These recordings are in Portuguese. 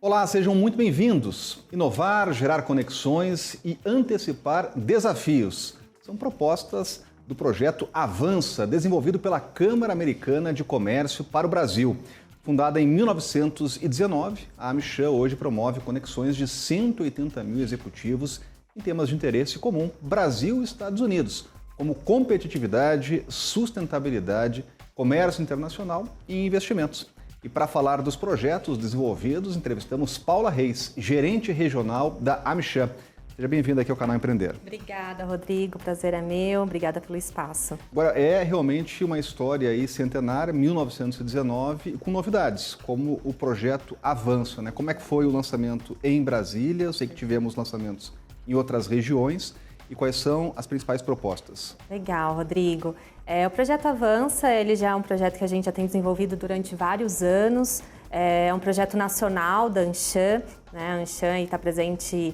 Olá, sejam muito bem-vindos. Inovar, gerar conexões e antecipar desafios. São propostas do projeto Avança, desenvolvido pela Câmara Americana de Comércio para o Brasil. Fundada em 1919, a AmCham hoje promove conexões de 180 mil executivos em temas de interesse comum Brasil e Estados Unidos, como competitividade, sustentabilidade, comércio internacional e investimentos. E para falar dos projetos desenvolvidos, entrevistamos Paula Reis, gerente regional da AmCham. Seja bem-vinda aqui ao canal Empreender. Obrigada, Rodrigo. Prazer é meu. Obrigada pelo espaço. Agora, é realmente uma história aí centenária, 1919, com novidades, como o projeto Avança, né? Como é que foi o lançamento em Brasília? Eu sei que tivemos lançamentos em outras regiões. E quais são as principais propostas? Legal, Rodrigo. O projeto Avança, ele já é um projeto que a gente já tem desenvolvido durante vários anos. É um projeto nacional da AmCham, né? A AmCham está presente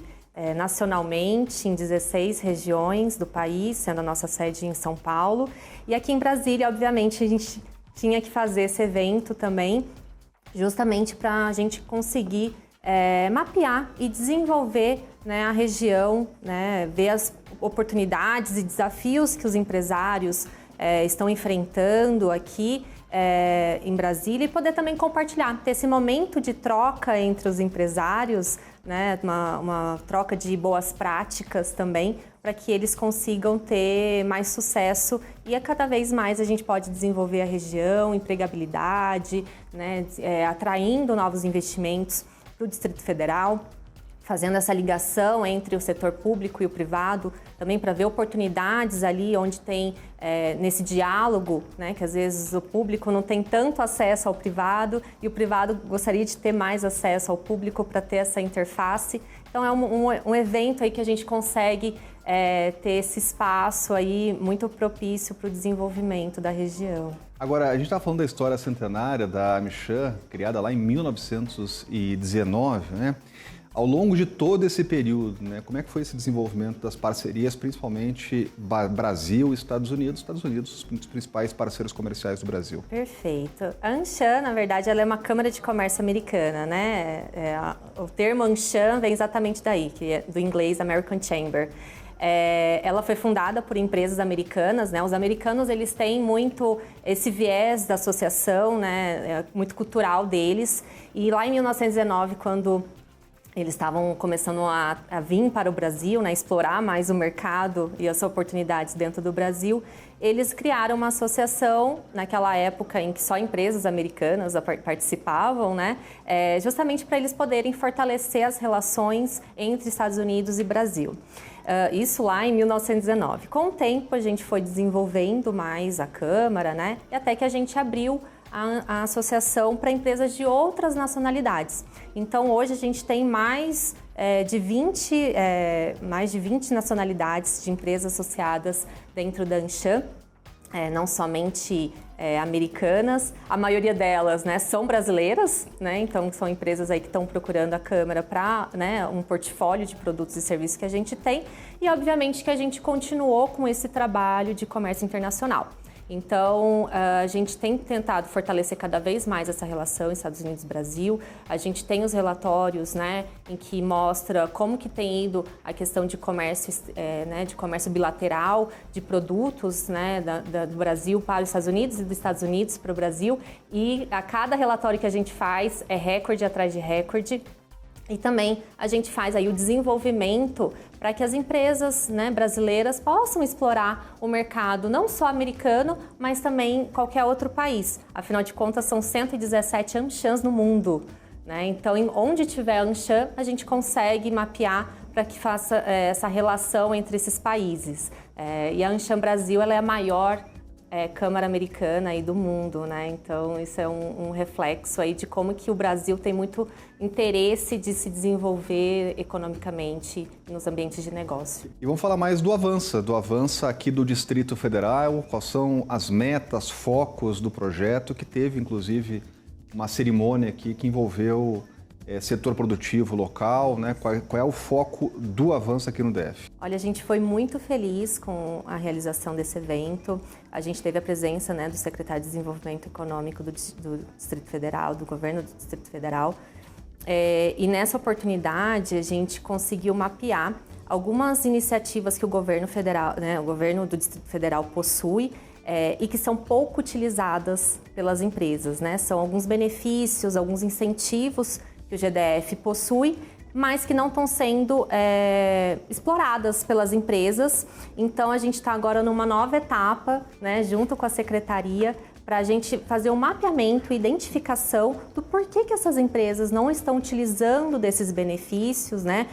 nacionalmente em 16 regiões do país, sendo a nossa sede em São Paulo. E aqui em Brasília, obviamente, a gente tinha que fazer esse evento também, justamente para a gente conseguir mapear e desenvolver, né, a região, né, ver as oportunidades e desafios que os empresários estão enfrentando aqui em Brasília e poder também compartilhar, ter esse momento de troca entre os empresários, né, uma troca de boas práticas também, para que eles consigam ter mais sucesso e cada vez mais a gente pode desenvolver a região, empregabilidade, né, atraindo novos investimentos para o Distrito Federal, fazendo essa ligação entre o setor público e o privado, também para ver oportunidades ali onde tem, nesse diálogo, né, que às vezes o público não tem tanto acesso ao privado e o privado gostaria de ter mais acesso ao público para ter essa interface. Então é um evento aí que a gente consegue ter esse espaço aí muito propício para o desenvolvimento da região. Agora, a gente está falando da história centenária da AmCham, criada lá em 1919, né? Ao longo de todo esse período, né, como é que foi esse desenvolvimento das parcerias, principalmente Brasil e Estados Unidos? Estados Unidos, um dos principais parceiros comerciais do Brasil. Perfeito. A AmCham, na verdade, ela é uma Câmara de Comércio americana, né? O termo AmCham vem exatamente daí, que é do inglês American Chamber. Ela foi fundada por empresas americanas, né? Os americanos, eles têm muito esse viés da associação, né? Muito cultural deles. E lá em 1919, quando eles estavam começando a vir para o Brasil, né, explorar mais o mercado e as oportunidades dentro do Brasil, eles criaram uma associação naquela época em que só empresas americanas participavam, né, justamente para eles poderem fortalecer as relações entre Estados Unidos e Brasil. Isso lá em 1919. Com o tempo a gente foi desenvolvendo mais a Câmara, né, e até que a gente abriu a associação para empresas de outras nacionalidades. Então hoje a gente tem mais de 20 nacionalidades de empresas associadas dentro da AmCham, não somente americanas, a maioria delas, né, são brasileiras, né, então são empresas aí que estão procurando a Câmara para, né, um portfólio de produtos e serviços que a gente tem e obviamente que a gente continuou com esse trabalho de comércio internacional. Então, a gente tem tentado fortalecer cada vez mais essa relação Estados Unidos-Brasil. A gente tem os relatórios, né, em que mostra como que tem ido a questão de comércio, né, de comércio bilateral, de produtos, né, do Brasil para os Estados Unidos e dos Estados Unidos para o Brasil. E a cada relatório que a gente faz é recorde atrás de recorde. E também a gente faz aí o desenvolvimento para que as empresas, né, brasileiras possam explorar o mercado não só americano, mas também qualquer outro país. Afinal de contas, são 117 AmChams no mundo, né? Então, onde tiver AmCham, a gente consegue mapear para que faça essa relação entre esses países. E a AmCham Brasil, ela é a maior Câmara Americana aí do mundo, né? Então isso é um reflexo aí de como que o Brasil tem muito interesse de se desenvolver economicamente nos ambientes de negócio. E vamos falar mais do Avança aqui do Distrito Federal, quais são as metas, focos do projeto, que teve inclusive uma cerimônia aqui que envolveu setor produtivo local, né? Qual é o foco do Avança aqui no DF? Olha, a gente foi muito feliz com a realização desse evento. A gente teve a presença, né, do secretário de Desenvolvimento Econômico do Distrito Federal, do governo do Distrito Federal. E nessa oportunidade a gente conseguiu mapear algumas iniciativas que o governo federal, o governo do Distrito Federal possui e que são pouco utilizadas pelas empresas, né? São alguns benefícios, alguns incentivos que o GDF possui, mas que não estão sendo exploradas pelas empresas. Então a gente está agora numa nova etapa, né, junto com a secretaria, para a gente fazer um mapeamento e identificação do porquê que essas empresas não estão utilizando desses benefícios, né?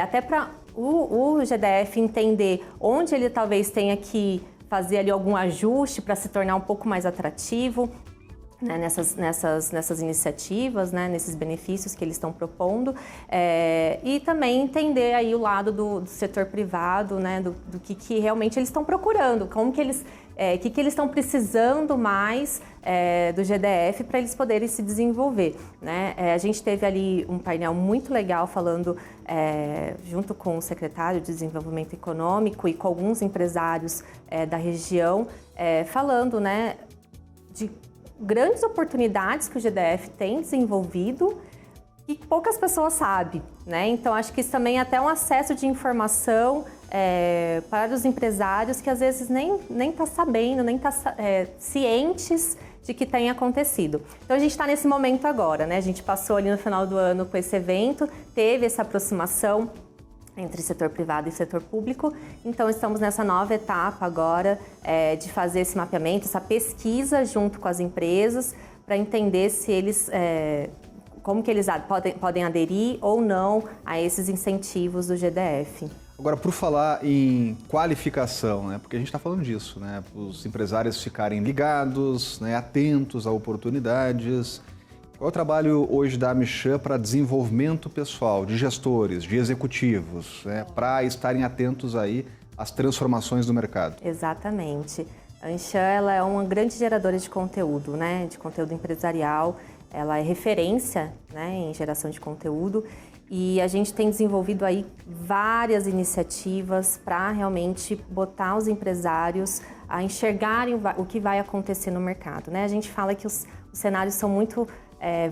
Até para o GDF entender onde ele talvez tenha que fazer ali algum ajuste para se tornar um pouco mais atrativo, né, nessas iniciativas, né, nesses benefícios que eles estão propondo, e também entender aí o lado do setor privado, né, do que realmente eles estão procurando, como que eles que eles estão precisando mais do GDF para eles poderem se desenvolver, né? A gente teve ali um painel muito legal falando junto com o secretário de Desenvolvimento Econômico e com alguns empresários da região, falando, né, de grandes oportunidades que o GDF tem desenvolvido e poucas pessoas sabem, né? Então, acho que isso também é até um acesso de informação para os empresários que às vezes nem está sabendo, nem está cientes de que tem acontecido. Então, a gente está nesse momento agora, né? A gente passou ali no final do ano com esse evento, teve essa aproximação entre setor privado e setor público. Então, estamos nessa nova etapa agora de fazer esse mapeamento, essa pesquisa junto com as empresas para entender se eles, como que eles podem aderir ou não a esses incentivos do GDF. Agora, por falar em qualificação, né, porque a gente está falando disso, né, os empresários ficarem ligados, né, atentos a oportunidades. Qual é o trabalho hoje da Amchan para desenvolvimento pessoal, de gestores, de executivos, né, para estarem atentos aí às transformações do mercado? Exatamente. A Amchan, ela é uma grande geradora de conteúdo, né, de conteúdo empresarial. Ela é referência, né, em geração de conteúdo. E a gente tem desenvolvido aí várias iniciativas para realmente botar os empresários a enxergarem o que vai acontecer no mercado, né? A gente fala que os cenários são muito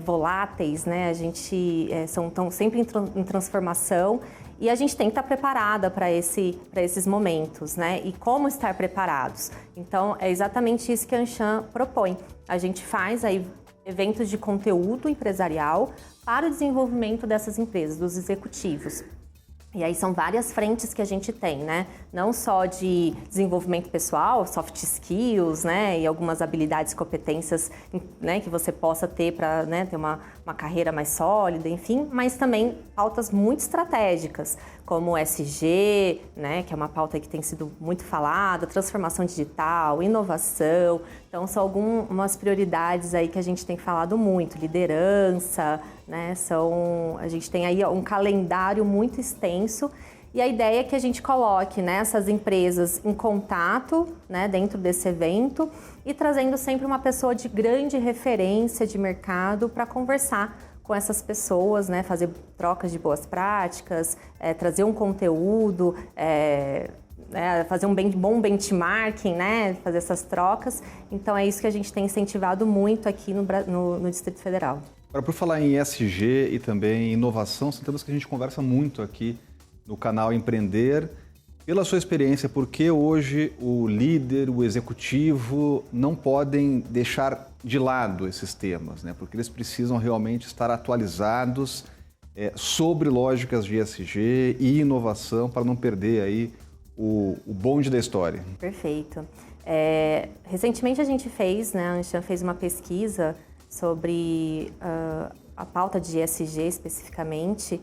voláteis, né? A gente estão sempre em transformação e a gente tem que estar preparada para esses momentos, né? E como estar preparados? Então, é exatamente isso que a Amchan propõe. A gente faz aí eventos de conteúdo empresarial para o desenvolvimento dessas empresas, dos executivos. E aí são várias frentes que a gente tem, né? Não só de desenvolvimento pessoal, soft skills, né? E algumas habilidades, competências, né? Que você possa ter para, né, ter uma carreira mais sólida, enfim. Mas também pautas muito estratégicas, como o SG, né? Que é uma pauta que tem sido muito falada, transformação digital, inovação. Então, são algumas prioridades aí que a gente tem falado muito. Liderança, né? A gente tem aí um calendário muito extenso e a ideia é que a gente coloque, né, essas empresas em contato, né, dentro desse evento e trazendo sempre uma pessoa de grande referência de mercado para conversar com essas pessoas, né, fazer trocas de boas práticas, trazer um conteúdo, fazer um bom benchmarking, né, fazer essas trocas. Então é isso que a gente tem incentivado muito aqui no Distrito Federal. Agora, por falar em ESG e também inovação, são temas que a gente conversa muito aqui no canal Empreender. Pela sua experiência, por que hoje o líder, o executivo não podem deixar de lado esses temas, né? Porque eles precisam realmente estar atualizados sobre lógicas de ESG e inovação para não perder aí o bonde da história. Perfeito. Recentemente a gente fez, né, a Amchan fez uma pesquisa sobre a pauta de ESG especificamente,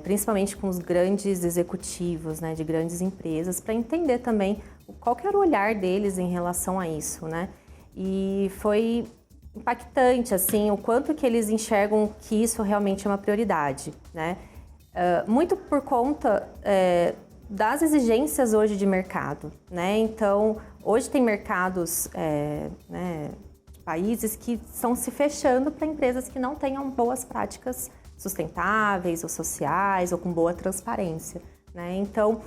principalmente com os grandes executivos, né, de grandes empresas, para entender também qual que era o olhar deles em relação a isso, né? E foi impactante, assim, o quanto que eles enxergam que isso realmente é uma prioridade, né? Muito por conta das exigências hoje de mercado, né? Então, hoje tem mercados, né, países que estão se fechando para empresas que não tenham boas práticas sustentáveis ou sociais ou com boa transparência, né? Então,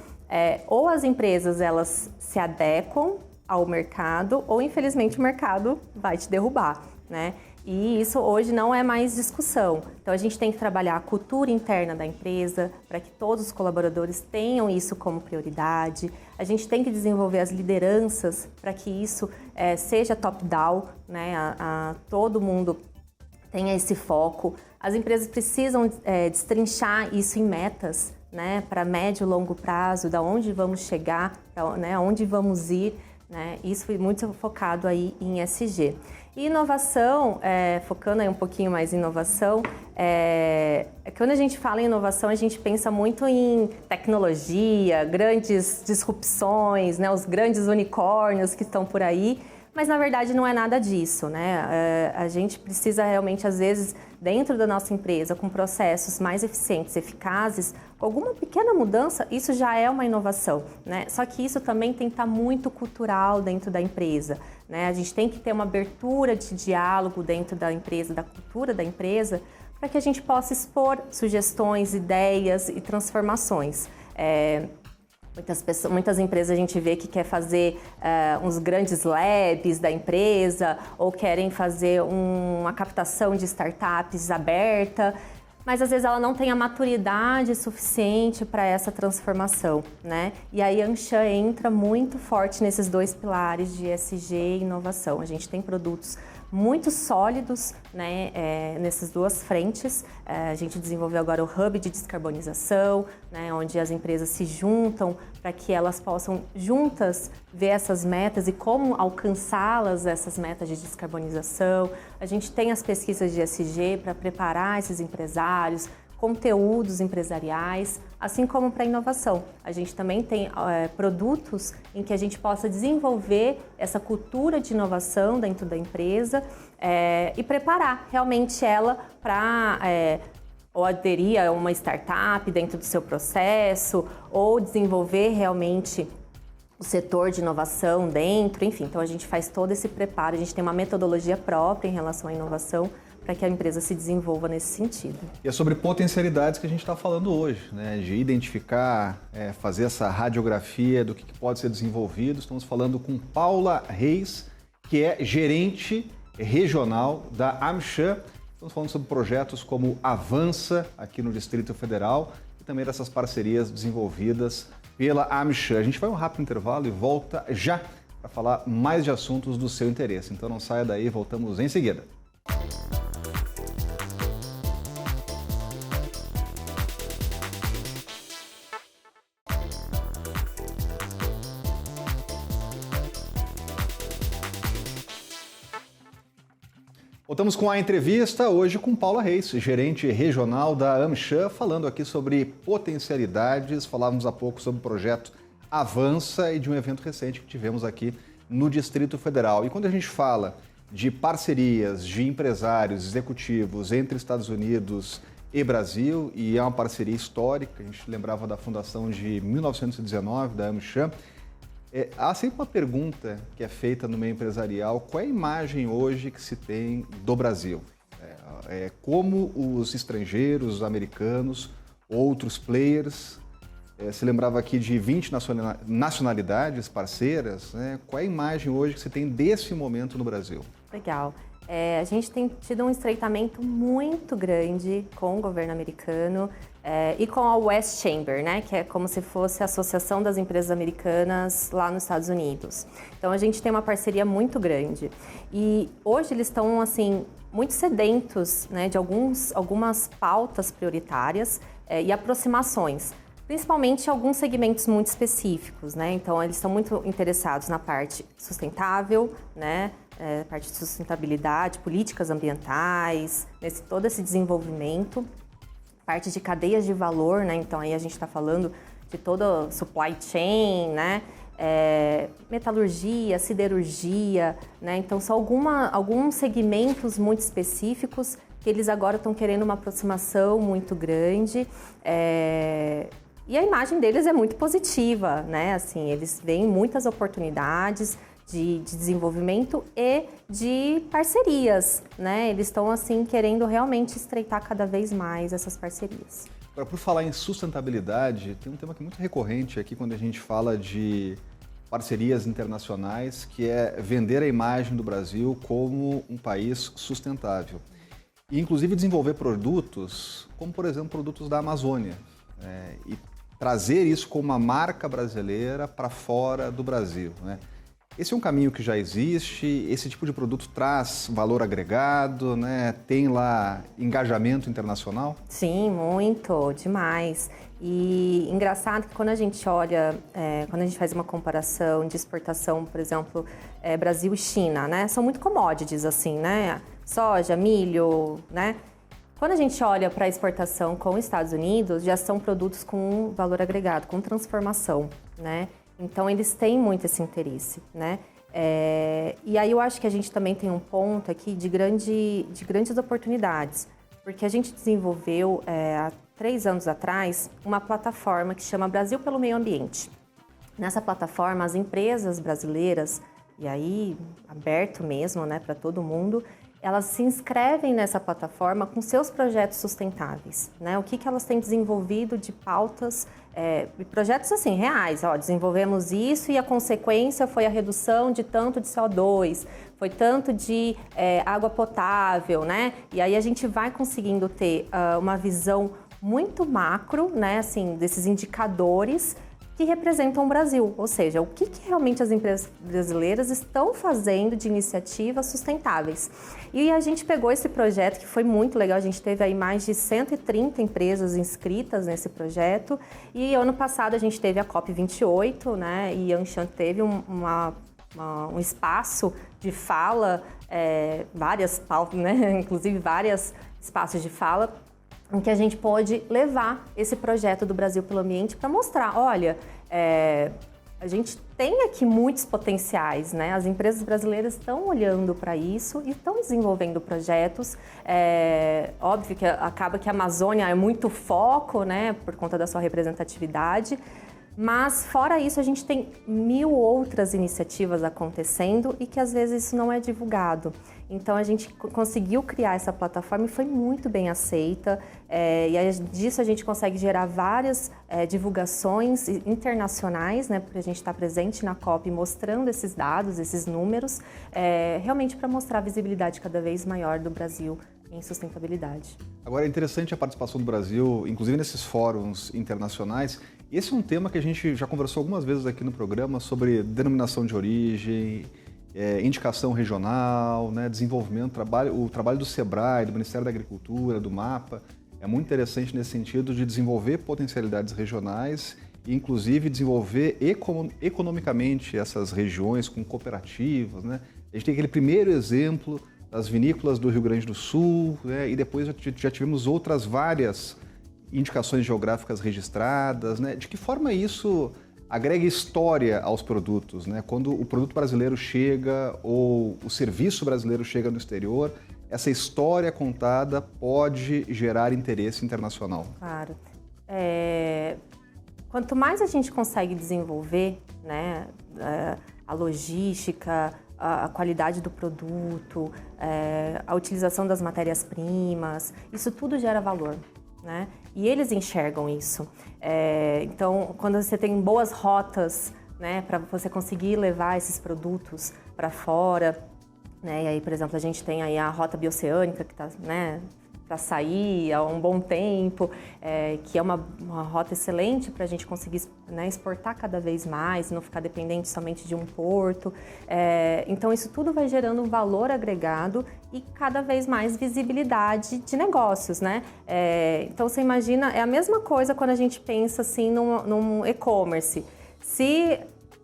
ou as empresas elas se adequam ao mercado ou, infelizmente, o mercado vai te derrubar, né? E isso hoje não é mais discussão. Então a gente tem que trabalhar a cultura interna da empresa para que todos os colaboradores tenham isso como prioridade. A gente tem que desenvolver as lideranças para que isso seja top-down, né? Todo mundo tenha esse foco. As empresas precisam destrinchar isso em metas, né? Para médio e longo prazo, da onde vamos chegar, né? Onde vamos ir. Né? Isso foi muito focado aí em ESG. E inovação, focando aí um pouquinho mais em inovação, quando a gente fala em inovação, a gente pensa muito em tecnologia, grandes disrupções, né? Os grandes unicórnios que estão por aí, mas na verdade não é nada disso, né? A gente precisa realmente, às vezes, dentro da nossa empresa, com processos mais eficientes, eficazes, com alguma pequena mudança, isso já é uma inovação, né? Só que isso também tem que estar muito cultural dentro da empresa, né? A gente tem que ter uma abertura de diálogo dentro da empresa, da cultura da empresa, para que a gente possa expor sugestões, ideias e transformações. Muitas empresas a gente vê que quer fazer uns grandes labs da empresa ou querem fazer uma captação de startups aberta, mas às vezes ela não tem a maturidade suficiente para essa transformação, né? E aí a Anshan entra muito forte nesses dois pilares de ESG e inovação. A gente tem produtos muito sólidos, né, nessas duas frentes. A gente desenvolveu agora o Hub de Descarbonização, né, onde as empresas se juntam para que elas possam juntas ver essas metas e como alcançá-las, essas metas de descarbonização. A gente tem as pesquisas de ESG para preparar esses empresários, conteúdos empresariais, assim como para inovação. A gente também tem produtos em que a gente possa desenvolver essa cultura de inovação dentro da empresa e preparar realmente ela para ou aderir a uma startup dentro do seu processo, ou desenvolver realmente o setor de inovação dentro, enfim. Então a gente faz todo esse preparo, a gente tem uma metodologia própria em relação à inovação, para que a empresa se desenvolva nesse sentido. E é sobre potencialidades que a gente está falando hoje, né? De identificar, fazer essa radiografia do que pode ser desenvolvido. Estamos falando com Paula Reis, que é gerente regional da Anshan. Estamos falando sobre projetos como Avança, aqui no Distrito Federal, e também dessas parcerias desenvolvidas pela Anshan. A gente vai um rápido intervalo e volta já para falar mais de assuntos do seu interesse. Então não saia daí, voltamos em seguida. Voltamos com a entrevista hoje com Paula Reis, gerente regional da Anshan, falando aqui sobre potencialidades. Falávamos há pouco sobre o projeto Avança e de um evento recente que tivemos aqui no Distrito Federal. E quando a gente fala de parcerias de empresários, executivos entre Estados Unidos e Brasil, e é uma parceria histórica, a gente lembrava da fundação de 1919 da Anshan, há sempre uma pergunta que é feita no meio empresarial: qual é a imagem hoje que se tem do Brasil? Como os estrangeiros, os americanos, outros players, se lembrava aqui de 20 nacionalidades parceiras, né? Qual é a imagem hoje que se tem desse momento no Brasil? Legal. A gente tem tido um estreitamento muito grande com o governo americano e com a West Chamber, né, que é como se fosse a Associação das Empresas Americanas lá nos Estados Unidos. Então a gente tem uma parceria muito grande e hoje eles estão assim muito sedentos, né, de algumas pautas prioritárias e aproximações, principalmente alguns segmentos muito específicos, né? Então eles estão muito interessados na parte sustentável, né? Parte de sustentabilidade, políticas ambientais, todo esse desenvolvimento, parte de cadeias de valor, né? Então aí a gente está falando de toda a supply chain, né? Metalurgia, siderurgia, né? Então são alguns segmentos muito específicos que eles agora estão querendo uma aproximação muito grande. E a imagem deles é muito positiva, né? Assim, eles veem muitas oportunidades de desenvolvimento e de parcerias, né? Eles estão assim querendo realmente estreitar cada vez mais essas parcerias. Agora, por falar em sustentabilidade, tem um tema que é muito recorrente aqui quando a gente fala de parcerias internacionais, que é vender a imagem do Brasil como um país sustentável. E, inclusive, desenvolver produtos, como, por exemplo, produtos da Amazônia, e trazer isso como uma marca brasileira para fora do Brasil, né? Esse é um caminho que já existe, esse tipo de produto traz valor agregado, né? Tem lá engajamento internacional? Sim, muito, demais. E engraçado que quando a gente olha, quando a gente faz uma comparação de exportação, por exemplo, Brasil e China, né? São muito commodities, assim, né? Soja, milho, né? Quando a gente olha para a exportação com os Estados Unidos, já são produtos com valor agregado, com transformação, né? Então, eles têm muito esse interesse, né? E aí eu acho que a gente também tem um ponto aqui de grandes oportunidades, porque a gente desenvolveu, há 3 anos atrás, uma plataforma que chama Brasil pelo Meio Ambiente. Nessa plataforma, as empresas brasileiras, e aí aberto mesmo, né, para todo mundo, elas se inscrevem nessa plataforma com seus projetos sustentáveis, né? O que elas têm desenvolvido de pautas, projetos assim, reais. Ó, desenvolvemos isso e a consequência foi a redução de tanto de CO2, foi tanto de água potável, né? E aí a gente vai conseguindo ter uma visão muito macro, né? Assim, desses indicadores que representam o Brasil, ou seja, o que realmente as empresas brasileiras estão fazendo de iniciativas sustentáveis. E a gente pegou esse projeto, que foi muito legal, a gente teve aí mais de 130 empresas inscritas nesse projeto, e ano passado a gente teve a COP28, né, e a Anshan teve um espaço de fala, várias pautas, né, inclusive vários espaços de fala, em que a gente pode levar esse projeto do Brasil pelo Ambiente para mostrar, olha, a gente tem aqui muitos potenciais, né? As empresas brasileiras estão olhando para isso e estão desenvolvendo projetos. Óbvio que acaba que a Amazônia é muito foco, né, por conta da sua representatividade, mas fora isso a gente tem 1000 outras iniciativas acontecendo e que às vezes isso não é divulgado. Então a gente conseguiu criar essa plataforma e foi muito bem aceita, e aí, disso a gente consegue gerar várias divulgações internacionais, né, porque a gente está presente na COP mostrando esses dados, esses números, realmente para mostrar a visibilidade cada vez maior do Brasil em sustentabilidade. Agora é interessante a participação do Brasil, inclusive nesses fóruns internacionais. Esse é um tema que a gente já conversou algumas vezes aqui no programa sobre denominação de origem, indicação regional, né, desenvolvimento, o trabalho do SEBRAE, do Ministério da Agricultura, do MAPA, é muito interessante nesse sentido de desenvolver potencialidades regionais e, inclusive, desenvolver economicamente essas regiões com cooperativas, né? A gente tem aquele primeiro exemplo das vinícolas do Rio Grande do Sul, né? E depois já tivemos outras várias indicações geográficas registradas, né? De que forma isso agrega história aos produtos, né? Quando o produto brasileiro chega ou o serviço brasileiro chega no exterior, essa história contada pode gerar interesse internacional. Claro. Quanto mais a gente consegue desenvolver, né, a logística, a qualidade do produto, a utilização das matérias-primas, isso tudo gera valor, né? E eles enxergam isso. Então, quando você tem boas rotas, né, para você conseguir levar esses produtos para fora, né? E aí, por exemplo, a gente tem aí a rota bioceânica que está, né, para sair há um bom tempo, que é uma rota excelente para a gente conseguir, né, exportar cada vez mais, não ficar dependente somente de um porto. Então, isso tudo vai gerando um valor agregado e cada vez mais visibilidade de negócios, né? Então, você imagina, é a mesma coisa quando a gente pensa assim num e-commerce. Se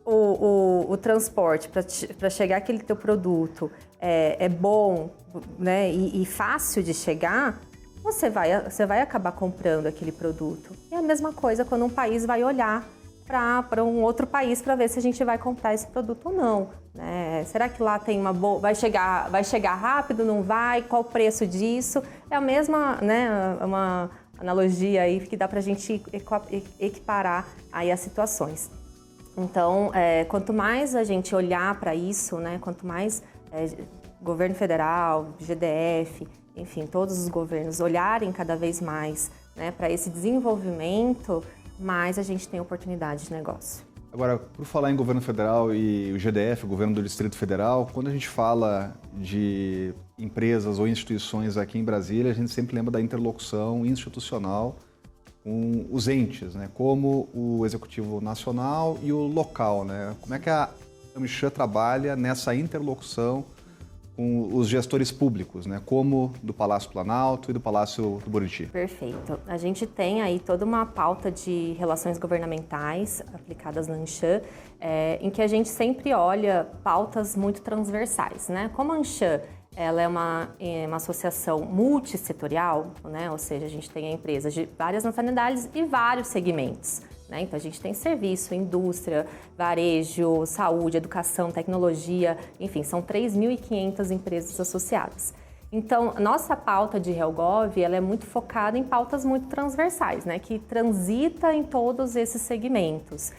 o transporte para chegar aquele teu produto é bom, né, e fácil de chegar, você vai acabar comprando aquele produto. É a mesma coisa quando um país vai olhar para um outro país para ver se a gente vai comprar esse produto ou não, né? Será que lá tem uma boa... Vai chegar rápido, não vai? Qual o preço disso? É a mesma, né, uma analogia aí que dá para a gente equiparar aí as situações. Então, quanto mais a gente olhar para isso, né, quanto mais governo federal, GDF, enfim, todos os governos olharem cada vez mais, né, para esse desenvolvimento, mais a gente tem oportunidade de negócio. Agora, por falar em governo federal e o GDF, o governo do Distrito Federal, quando a gente fala de empresas ou instituições aqui em Brasília, a gente sempre lembra da interlocução institucional com os entes, né? Como o Executivo Nacional e o local, né? Como é que a AmCham trabalha nessa interlocução com os gestores públicos, né? Como do Palácio Planalto e do Palácio do Buriti? Perfeito. A gente tem aí toda uma pauta de relações governamentais aplicadas na AmCham, em que a gente sempre olha pautas muito transversais, né? Como a AmCham ela é uma associação multissetorial, né? Ou seja, a gente tem empresas de várias nacionalidades e vários segmentos. Então, a gente tem serviço, indústria, varejo, saúde, educação, tecnologia, enfim, são 3.500 empresas associadas. Então, nossa pauta de RealGov, ela é muito focada em pautas muito transversais, né, que transita em todos esses segmentos.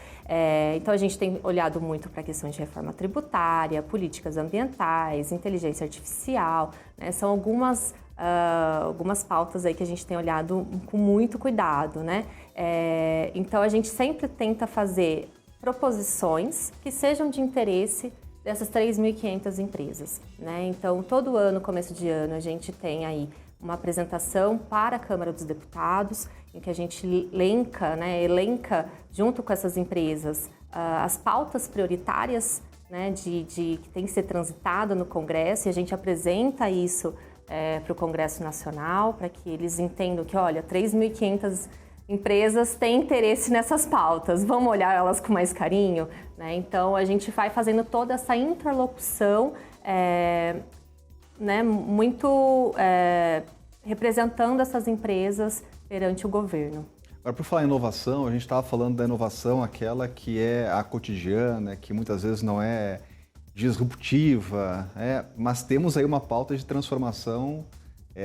Então, a gente tem olhado muito para questões de reforma tributária, políticas ambientais, inteligência artificial, né, são algumas pautas aí que a gente tem olhado com muito cuidado, né? Então, a gente sempre tenta fazer proposições que sejam de interesse dessas 3.500 empresas, né? Então, todo ano, começo de ano, a gente tem aí uma apresentação para a Câmara dos Deputados, em que a gente elenca junto com essas empresas as pautas prioritárias, né, que tem que ser transitada no Congresso, e a gente apresenta isso para o Congresso Nacional, para que eles entendam que, olha, 3.500 empresas têm interesse nessas pautas, vamos olhar elas com mais carinho, né? Então, a gente vai fazendo toda essa interlocução, né, muito representando essas empresas perante o governo. Agora, por falar em inovação, a gente estava falando da inovação, aquela que é a cotidiana, que muitas vezes não é disruptiva, mas temos aí uma pauta de transformação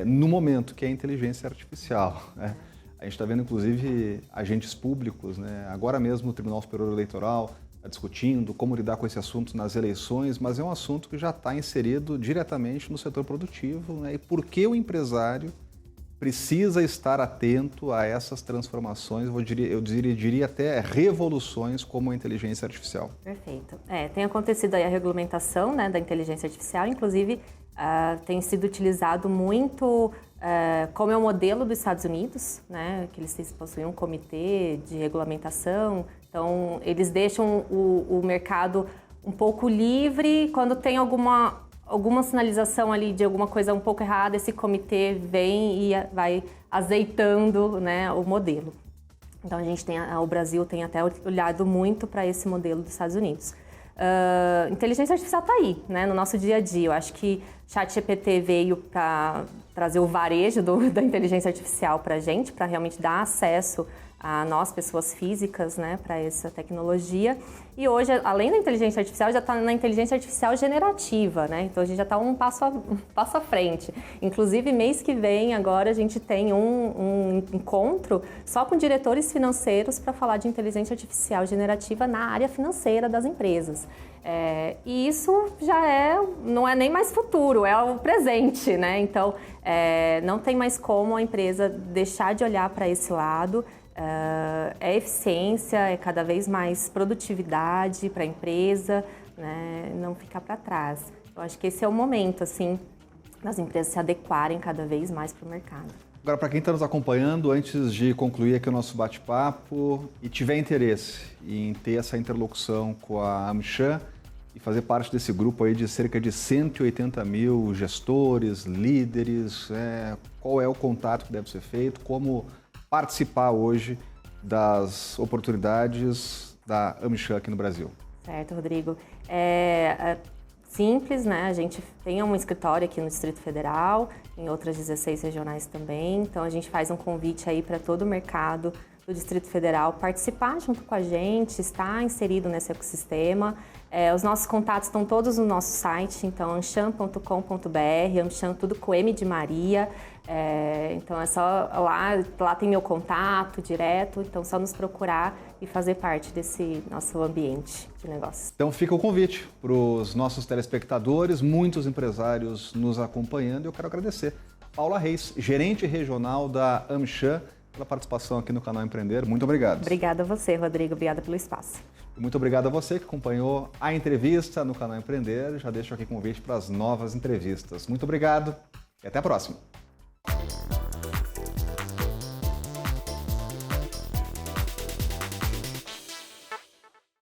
no momento, que é a inteligência artificial, né? A gente está vendo, inclusive, agentes públicos, né? Agora mesmo o Tribunal Superior Eleitoral está discutindo como lidar com esse assunto nas eleições, mas é um assunto que já está inserido diretamente no setor produtivo, né? E por que o empresário precisa estar atento a essas transformações, eu diria até revoluções como a inteligência artificial? Perfeito. Tem acontecido aí a regulamentação, né, da inteligência artificial, inclusive tem sido utilizado muito como é o modelo dos Estados Unidos, né, que eles possuem um comitê de regulamentação, então eles deixam o mercado um pouco livre. Quando tem alguma sinalização ali de alguma coisa um pouco errada, esse comitê vem e vai azeitando, né, o modelo. Então o Brasil tem até olhado muito para esse modelo dos Estados Unidos. Inteligência artificial está aí, né, no nosso dia a dia. Eu acho que ChatGPT veio para trazer o varejo da inteligência artificial para a gente, para realmente dar acesso a nós, pessoas físicas, né, para essa tecnologia. E hoje, além da inteligência artificial, já está na inteligência artificial generativa, né? Então, a gente já está um passo à frente. Inclusive, mês que vem, agora, a gente tem um encontro só com diretores financeiros para falar de inteligência artificial generativa na área financeira das empresas. E isso já não é nem mais futuro, é o presente, né? Então, não tem mais como a empresa deixar de olhar para esse lado. É eficiência, é cada vez mais produtividade para a empresa, né, não ficar para trás. Eu acho que esse é o momento, assim, das empresas se adequarem cada vez mais para o mercado. Agora, para quem está nos acompanhando, antes de concluir aqui o nosso bate-papo e tiver interesse em ter essa interlocução com a AmCham e fazer parte desse grupo aí de cerca de 180 mil gestores, líderes, qual é o contato que deve ser feito, como participar hoje das oportunidades da AmCham aqui no Brasil? Certo, Rodrigo. Simples, né? A gente tem um escritório aqui no Distrito Federal, em outras 16 regionais também. Então, a gente faz um convite aí para todo o mercado do Distrito Federal participar junto com a gente, estar inserido nesse ecossistema. Os nossos contatos estão todos no nosso site, então amcham.com.br, AmCham tudo com M de Maria. Então é só lá tem meu contato direto, então é só nos procurar e fazer parte desse nosso ambiente de negócios. Então fica o convite para os nossos telespectadores, muitos empresários nos acompanhando, e eu quero agradecer Paula Reis, gerente regional da AmCham, pela participação aqui no canal Empreender. Muito obrigado. Obrigada a você, Rodrigo. Obrigada pelo espaço. Muito obrigado a você que acompanhou a entrevista no canal Empreender. Já deixo aqui convite para as novas entrevistas. Muito obrigado e até a próxima.